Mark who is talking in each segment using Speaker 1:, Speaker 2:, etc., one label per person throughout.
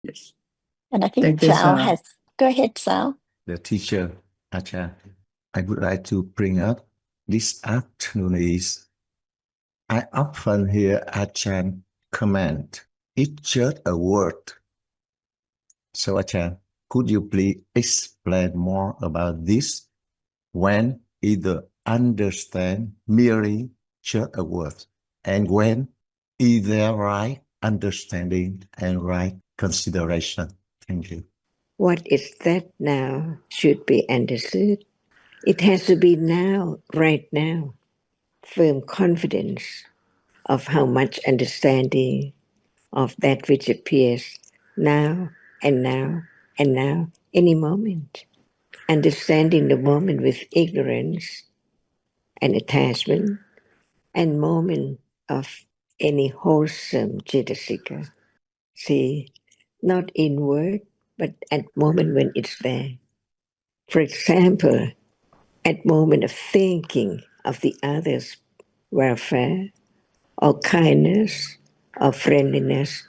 Speaker 1: Yes.
Speaker 2: And I think
Speaker 1: Thank you,
Speaker 2: Giao
Speaker 1: sir.
Speaker 2: has, go ahead, Giao.
Speaker 3: The teacher, Acharn, I would like to bring up this afternoon is I often hear Acharn comment, it's just a word. So Acharn, could you please explain more about this when either understand merely just a word and when is there right understanding and right consideration? Thank you.
Speaker 4: What is that now should be understood. It has to be now, right now. Firm confidence of how much understanding of that which appears now and now and now, any moment. Understanding the moment with ignorance and attachment, and moment of any wholesome Jaitasika. See, not in word, but at moment when it's there. For example, at moment of thinking of the other's welfare, or kindness, or friendliness,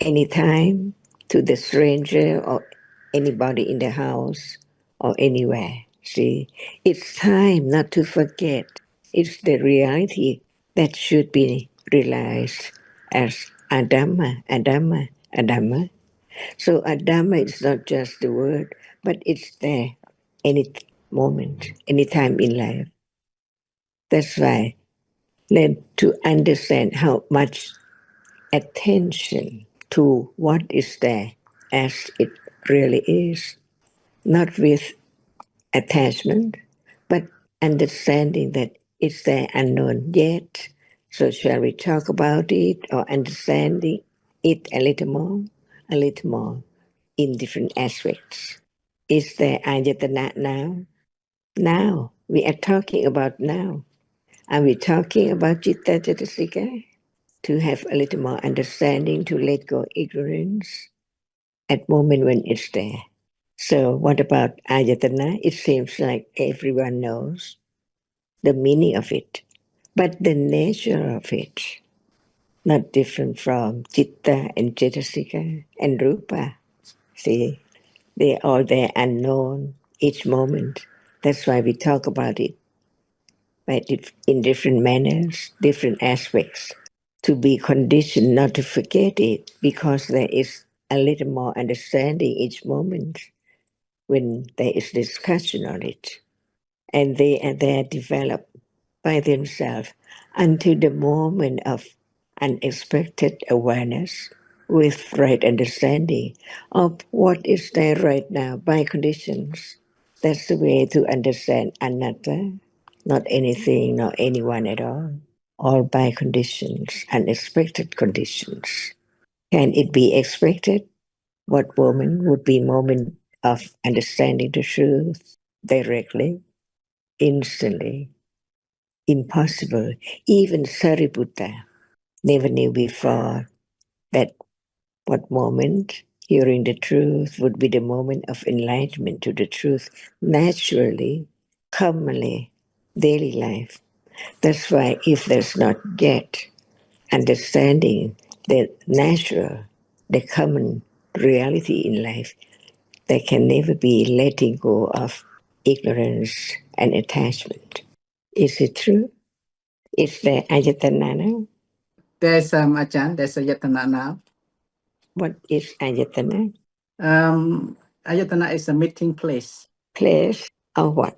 Speaker 4: anytime to the stranger or anybody in the house or anywhere. See, it's time not to forget. It's the reality that should be realized as Adama, Adama, Adama. So Adama is not just the word, but it's there any moment, any time in life. That's why learn to understand how much attention to what is there as it really is, not with attachment, but understanding that it's there unknown yet. So shall we talk about it or understanding it a little more in different aspects? Is there ayatana now? Now. We are talking about now. Are we talking about Chitta Chatasika? To have a little more understanding, to let go ignorance at moment when it's there. So what about ayatana? It seems like everyone knows the meaning of it, but the nature of it, not different from chitta and cetasika and rupa. See, they are there unknown each moment. That's why we talk about it, but in different manners, different aspects. To be conditioned not to forget it, because there is a little more understanding each moment when there is discussion on it. And they are there developed by themselves until the moment of unexpected awareness with right understanding of what is there right now by conditions. That's the way to understand anatta, not anything, not anyone at all by conditions, unexpected conditions. Can it be expected? What moment would be moment of understanding the truth directly, instantly? Impossible. Even Sariputta never knew before that what moment hearing the truth would be the moment of enlightenment to the truth naturally, commonly, daily life. That's why if there's not yet understanding the natural, the common reality in life, there can never be letting go of ignorance and attachment. Is it true? Is there ayatana now?
Speaker 1: There's Acharn, there's a yatana now.
Speaker 4: What is ayatana?
Speaker 1: Ayatana is a meeting place
Speaker 4: Place or what?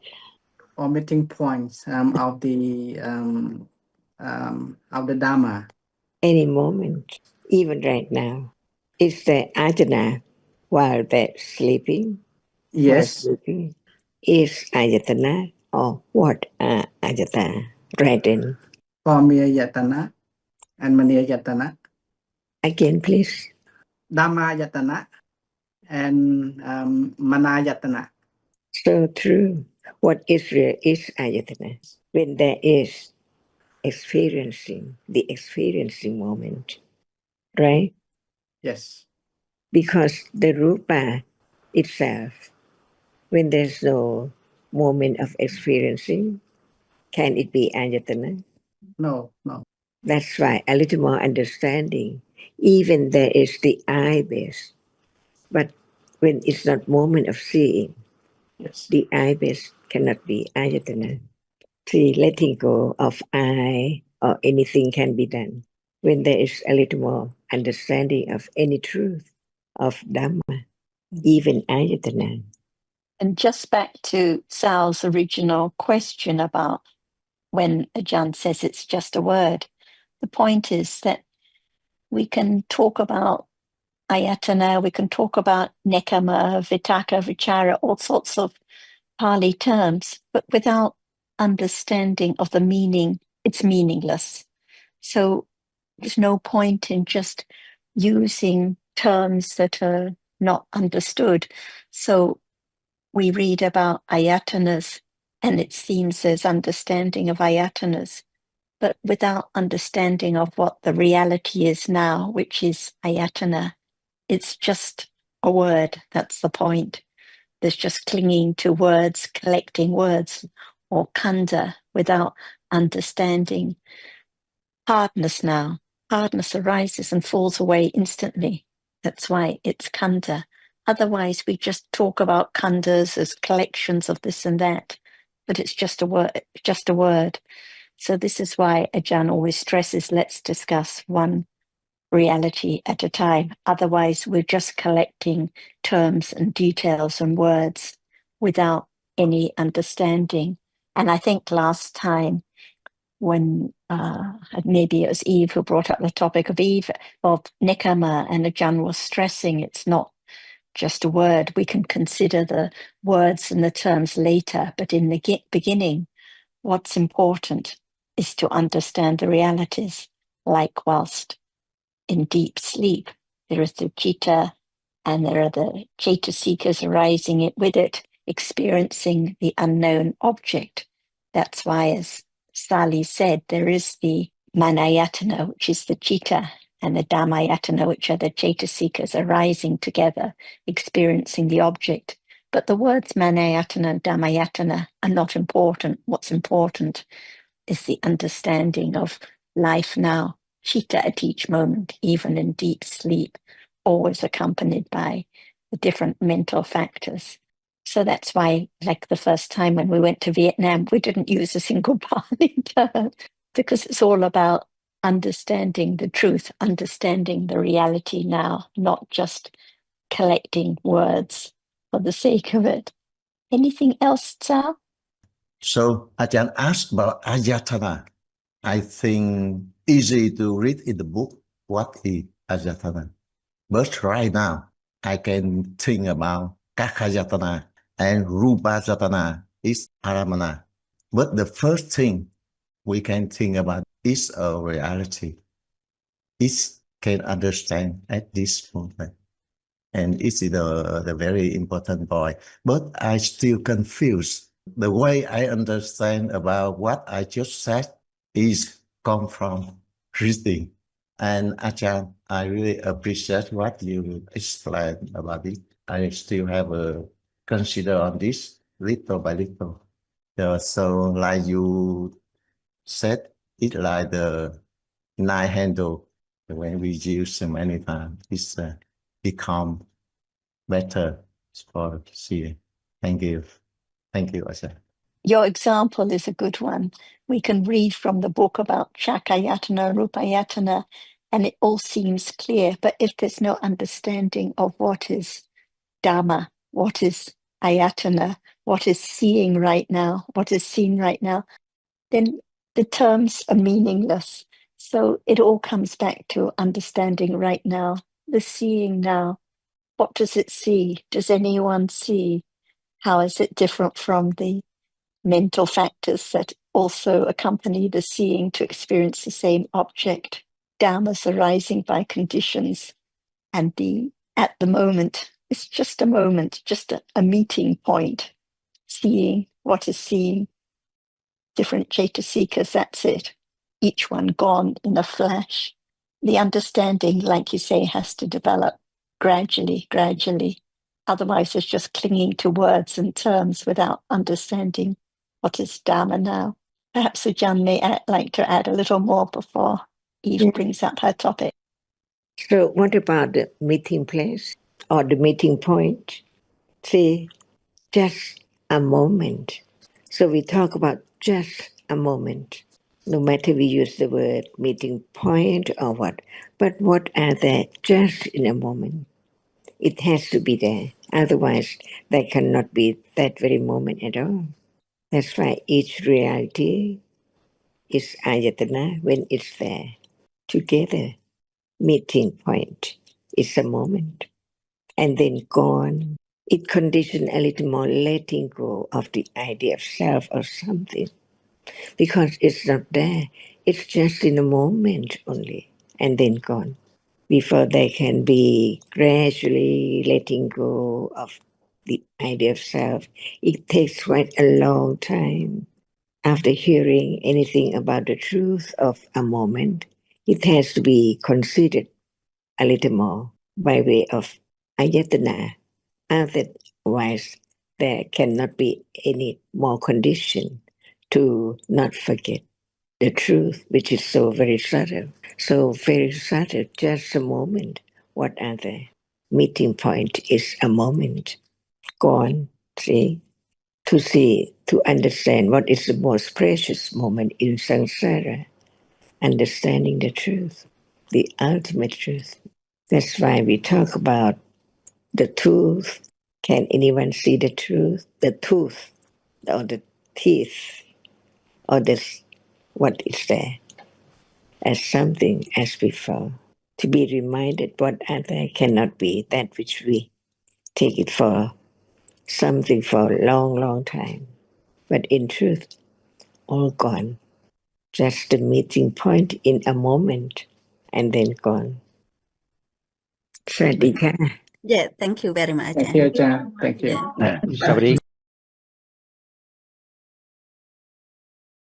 Speaker 1: or meeting points of the Dharma.
Speaker 4: Any moment, even right now. Is there ayatana while they're sleeping? While
Speaker 1: Yes.
Speaker 4: sleeping? Is ayatana or what are ayatana? Right in.
Speaker 1: Pamiya yatana and Maniya yatana.
Speaker 4: Again, please.
Speaker 1: Dhamma yatana and Mana yatana.
Speaker 4: So true. What is real is ayatana. When there is experiencing, the experiencing moment, right?
Speaker 1: Yes.
Speaker 4: Because the rupa itself, when there's no moment of experiencing, can it be ayatana?
Speaker 1: No, no.
Speaker 4: That's why a little more understanding. Even there is the eye base, But when it's not moment of seeing,
Speaker 1: Yes.
Speaker 4: the I base cannot be ayatana. See, letting go of I or anything can be done when there is a little more understanding of any truth of Dhamma, even ayatana.
Speaker 2: And just back to Sal's original question about when Ajahn says it's just a word, the point is that we can talk about ayatana, we can talk about nekama, vitaka, vichara, all sorts of Pali terms, but without understanding of the meaning, it's meaningless. So there's no point in just using terms that are not understood. So we read about ayatanas, and it seems there's understanding of ayatanas, but without understanding of what the reality is now, which is ayatana. It's just a word. That's the point. There's just clinging to words, collecting words, or kanda without understanding. Hardness now. Hardness arises and falls away instantly. That's why it's kanda. Otherwise, we just talk about kandas as collections of this and that, but it's just a word. Just a word. So this is why Ajahn always stresses, let's discuss one reality at a time. Otherwise, we're just collecting terms and details and words without any understanding. And I think last time when maybe it was Eve who brought up the topic of Nikama, and Ajahn was stressing it's not just a word. We can consider the words and the terms later, but in the beginning, what's important is to understand the realities, like whilst in deep sleep, there is the citta and there are the cetasikas arising it with it, experiencing the unknown object. That's why, as Sali said, there is the manayatana, which is the citta, and the dhammayatana, which are the cetasikas arising together, experiencing the object. But the words manayatana and dhammayatana are not important. What's important is the understanding of life now, citta at each moment, even in deep sleep, always accompanied by the different mental factors. So that's why, like the first time when we went to Vietnam, we didn't use a single Pali term, because it's all about understanding the truth, understanding the reality now, not just collecting words for the sake of it. Anything else, Tsao?
Speaker 3: So Ajahn asked about ayatana. I think easy to read in the book what is ayatana. But right now, I can think about kakayatana and rupayatana is aramana. But the first thing we can think about is a reality. It can understand at this moment. And it's the very important point. But I still confused. The way I understand about what I just said is come from reading. And Acharn, I really appreciate what you explained about it. I still have a consider on this little by little. So like you said, it like the knife handle when we use so many times, it's become better for seeing. Thank you. Thank you, Acharn.
Speaker 2: Your example is a good one. We can read from the book about Chakayatana, Rupayatana, and it all seems clear. But if there's no understanding of what is Dhamma, what is Ayatana, what is seeing right now, what is seen right now, then the terms are meaningless. So it all comes back to understanding right now, the seeing now. What does it see? Does anyone see? How is it different from the mental factors that also accompany the seeing to experience the same object? Dhammas arising by conditions, and at the moment, it's just a moment, just a meeting point. Seeing what is seeing, different cetasikas, that's it. Each one gone in a flash. The understanding, like you say, has to develop gradually. Otherwise, it's just clinging to words and terms without understanding what is Dhamma now. Perhaps Ajahn may like to add a little more before Eve brings up her topic.
Speaker 4: So what about the meeting place or the meeting point. See, just a moment. So we talk about just a moment. No matter we use the word meeting point or what, but what are they just in a moment? It has to be there. Otherwise, there cannot be that very moment at all. That's why each reality is ayatana when it's there. Together, meeting point is a moment. And then gone. It conditioned a little more letting go of the idea of self or something. Because it's not there. It's just in a moment only. And then gone. Before they can be gradually letting go of the idea of self, it takes quite a long time. After hearing anything about the truth of a moment, it has to be considered a little more by way of ayatana. Otherwise, there cannot be any more condition to not forget the truth, which is so very subtle. So very subtle, just a moment. What are the meeting point is a moment. Gone, see? To understand what is the most precious moment in samsara, understanding the truth, the ultimate truth. That's why we talk about the tooth. Can anyone see the truth? The tooth or the teeth or this what is there as something as before. To be reminded what other cannot be that which we take it for something for a long, long time. But in truth, all gone. Just a meeting point in a moment and then gone. Sadhika.
Speaker 5: Yeah, thank you very much.
Speaker 1: Thank you, Ajahn. Thank you.
Speaker 5: Yeah.
Speaker 6: สวัสดี